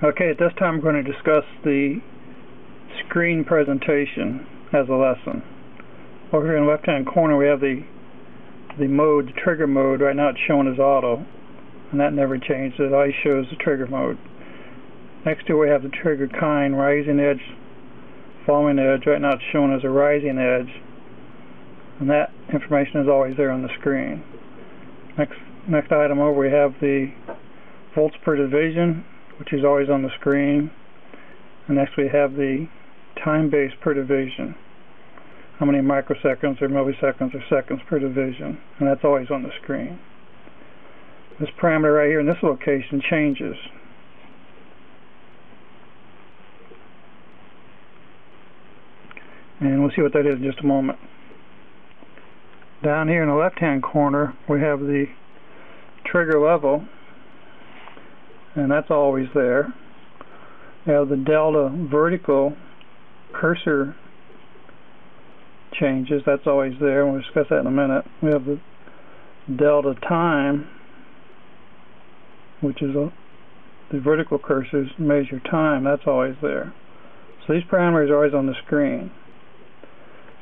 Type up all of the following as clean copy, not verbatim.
Okay, at this time we're going to discuss the screen presentation as a lesson. Over here in the left hand corner we have the mode, the trigger mode. Right now it's shown as auto, and that never changed. It always shows the trigger mode. Next to it we have the trigger kind, rising edge, falling edge. Right now it's shown as a rising edge, and that information is always there on the screen. Next item over we have the volts per division, which is always on the screen. And next we have the time base per division, how many microseconds or milliseconds or seconds per division, and that's always on the screen. This parameter right here in this location changes. And we'll see what that is in just a moment. Down here in the left hand corner we have the trigger level, and that's always there. We have the delta vertical cursor changes, that's always there, and we'll discuss that in a minute. We have the delta time, which is the vertical cursors measure time, that's always there. So these parameters are always on the screen.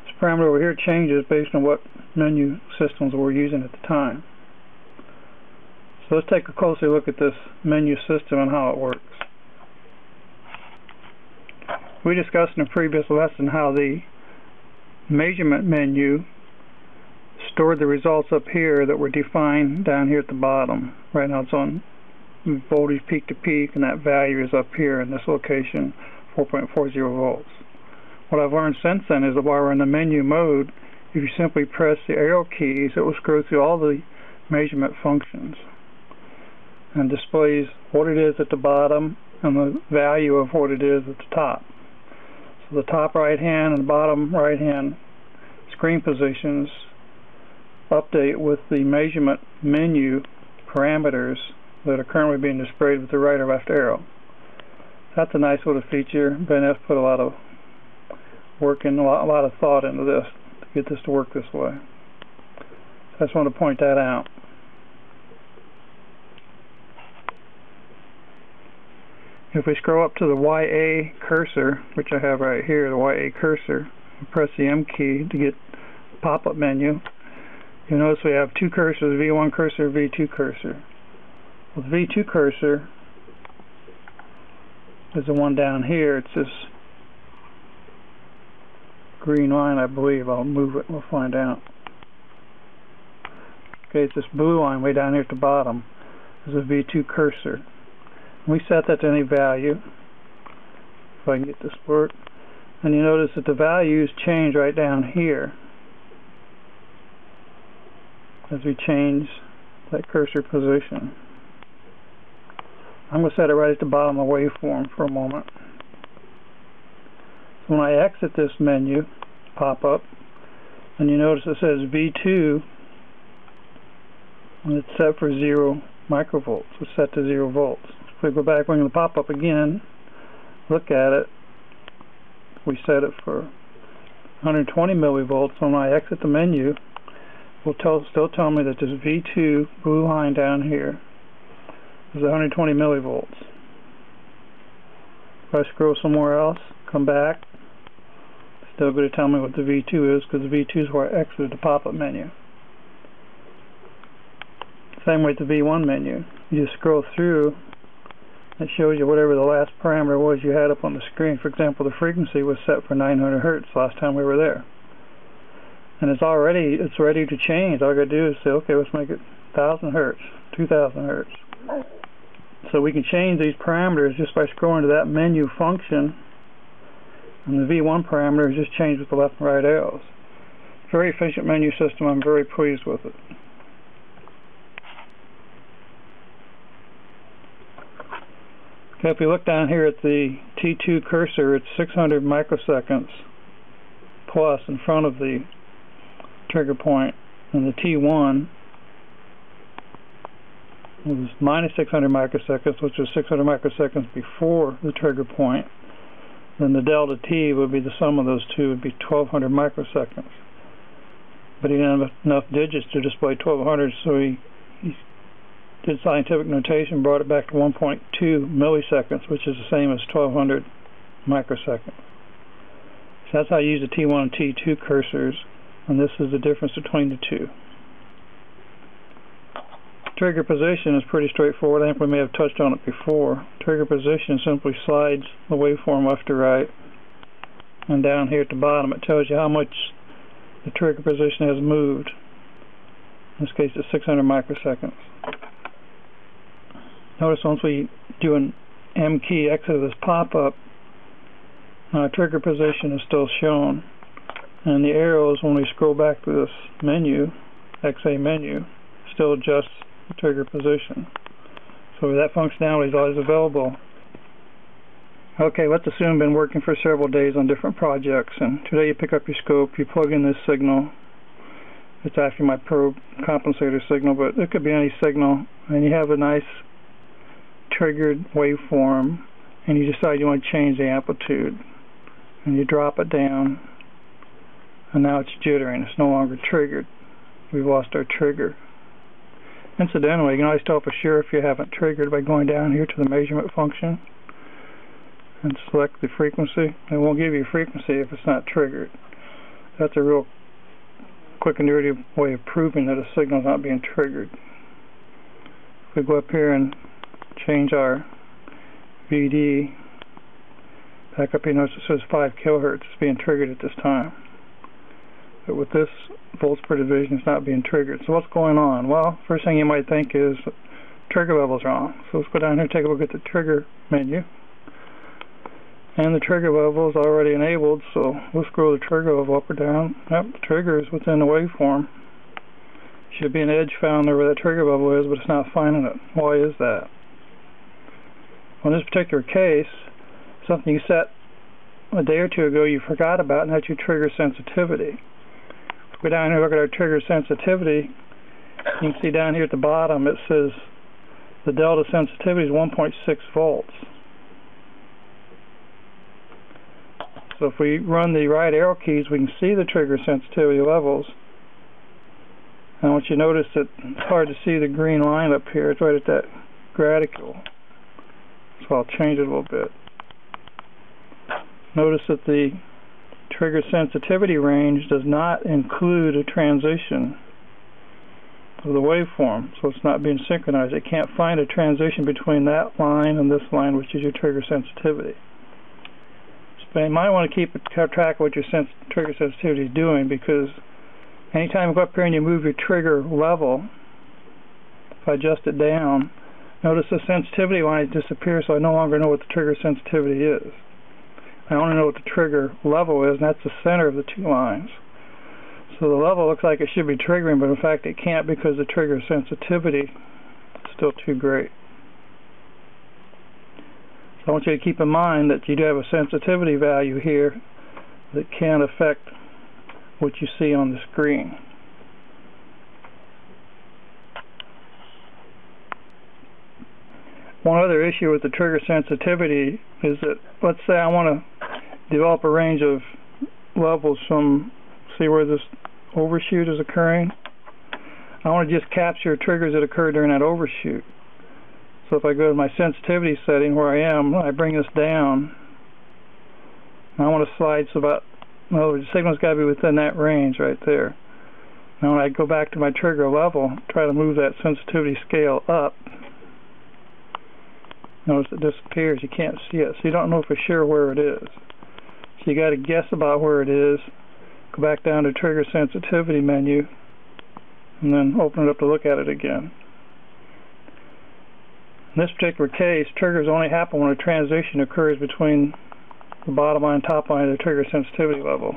This parameter over here changes based on what menu systems we're using at the time. So let's take a closer look at this menu system and how it works. We discussed in a previous lesson how the measurement menu stored the results up here that were defined down here at the bottom. Right now it's on voltage peak to peak, and that value is up here in this location, 4.40 volts. What I've learned since then is that while we're in the menu mode, if you simply press the arrow keys, it will scroll through all the measurement functions and displays what it is at the bottom and the value of what it is at the top. So the top right hand and the bottom right hand screen positions update with the measurement menu parameters that are currently being displayed with the right or left arrow. That's a nice little feature. BenF put a lot of work and a lot of thought into this to get this to work this way. So I just want to point that out. If we scroll up to the YA cursor, which I have right here, the YA cursor, and press the M key to get the pop-up menu, you'll notice we have two cursors, V1 cursor, V2 cursor. Well, the V2 cursor is the one down here. It's this green line, I believe. I'll move it, we'll find out. Okay, it's this blue line way down here at the bottom. This is a V2 cursor. We set that to any value, if I can get this to work, and you notice that the values change right down here as we change that cursor position. I'm going to set it right at the bottom of the waveform for a moment. So when I exit this menu pop-up, and you notice it says V2, and it's set for 0 microvolts. It's set to 0 volts. If we go back, we're going to pop up again, look at it, we set it for 120 millivolts. When I exit the menu, it will still tell me that this V2 blue line down here is 120 millivolts. If I scroll somewhere else, come back, it's still going to tell me what the V2 is, because the V2 is where I exited the pop-up menu. Same way with the V1 menu. You just scroll through, it shows you whatever the last parameter was you had up on the screen. For example, the frequency was set for 900 hertz last time we were there, and it's ready to change. All I got to do is say, okay, let's make it 1000 hertz, 2000 hertz. So we can change these parameters just by scrolling to that menu function, and the V1 parameter is just changed with the left and right arrows. Very efficient menu system. I'm very pleased with it. Okay, if we look down here at the T2 cursor, it's 600 microseconds plus in front of the trigger point, and the T1 was minus 600 microseconds, which was 600 microseconds before the trigger point. Then the delta T would be the sum of those two, would be 1200 microseconds. But he didn't have enough digits to display 1200, so he did scientific notation, brought it back to 1.2 milliseconds, which is the same as 1200 microseconds. So that's how you use the T1 and T2 cursors, and this is the difference between the two. Trigger position is pretty straightforward. I think we may have touched on it before. Trigger position simply slides the waveform left to right, and down here at the bottom it tells you how much the trigger position has moved. In this case it's 600 microseconds. Notice once we do an M key exit of this pop-up, trigger position is still shown, and the arrows, when we scroll back to this menu, XA menu, still adjusts the trigger position. So that functionality is always available. Okay, let's assume you've been working for several days on different projects, and today you pick up your scope, you plug in this signal. It's actually my probe compensator signal, but it could be any signal, and you have a nice triggered waveform, and you decide you want to change the amplitude, and you drop it down, and now it's jittering. It's no longer triggered. We've lost our trigger. Incidentally, you can always tell for sure if you haven't triggered by going down here to the measurement function and select the frequency. It won't give you a frequency if it's not triggered. That's a real quick and dirty way of proving that a signal is not being triggered. If we go up here and change our VD back up here, notice it says 5 kilohertz. It's being triggered at this time. But with this volts per division, it's not being triggered. So what's going on? Well, first thing you might think is trigger level's wrong. So let's go down here and take a look at the trigger menu. And the trigger level is already enabled, so we'll scroll the trigger level up or down. Yep, the trigger is within the waveform. Should be an edge found there where that trigger level is, but it's not finding it. Why is that? Well, in this particular case, something you set a day or two ago you forgot about, and that's your trigger sensitivity. If we go down here and look at our trigger sensitivity, you can see down here at the bottom it says the delta sensitivity is 1.6 volts. So if we run the right arrow keys, we can see the trigger sensitivity levels. And I want you to notice that it's hard to see the green line up here. It's right at that graticule. So I'll change it a little bit. Notice that the trigger sensitivity range does not include a transition of the waveform, so it's not being synchronized. It can't find a transition between that line and this line, which is your trigger sensitivity. So you might want to keep track of what your trigger sensitivity is doing, because anytime you go up here and you move your trigger level, if I adjust it down, notice the sensitivity line disappears, so I no longer know what the trigger sensitivity is. I only know what the trigger level is, and that's the center of the two lines. So the level looks like it should be triggering, but in fact it can't, because the trigger sensitivity is still too great. So I want you to keep in mind that you do have a sensitivity value here that can affect what you see on the screen. One other issue with the trigger sensitivity is that, let's say I want to develop a range of levels from, see where this overshoot is occurring. I want to just capture triggers that occur during that overshoot. So if I go to my sensitivity setting where I am, I bring this down. I want to slide so about, in other words, the signal's got to be within that range right there. Now when I go back to my trigger level, try to move that sensitivity scale up, notice it disappears. You can't see it, so you don't know for sure where it is. So you got to guess about where it is. Go back down to trigger sensitivity menu, and then open it up to look at it again. In this particular case, triggers only happen when a transition occurs between the bottom line and top line of the trigger sensitivity level.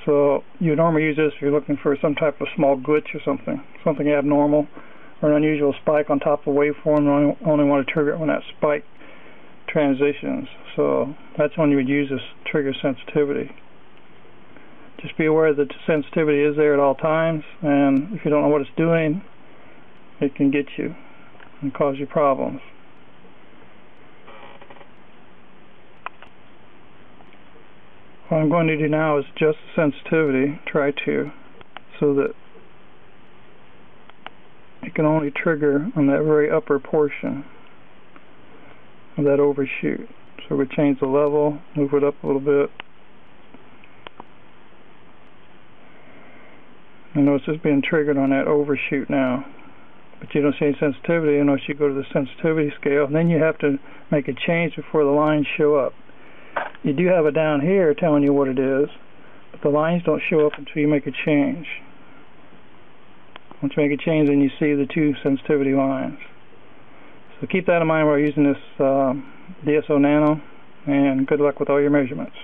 So you normally use this if you're looking for some type of small glitch or something abnormal, or an unusual spike on top of a waveform. You only want to trigger it when that spike transitions. So that's when you would use this trigger sensitivity. Just be aware that the sensitivity is there at all times, and if you don't know what it's doing, it can get you and cause you problems. What I'm going to do now is adjust the sensitivity, so that it can only trigger on that very upper portion of that overshoot. So we change the level, move it up a little bit. I know it's just being triggered on that overshoot now, but you don't see any sensitivity unless you go to the sensitivity scale, and then you have to make a change before the lines show up. You do have it down here telling you what it is, but the lines don't show up until you make a change. Once you make a change, then you see the two sensitivity lines. So keep that in mind while using this DsoNano, and good luck with all your measurements.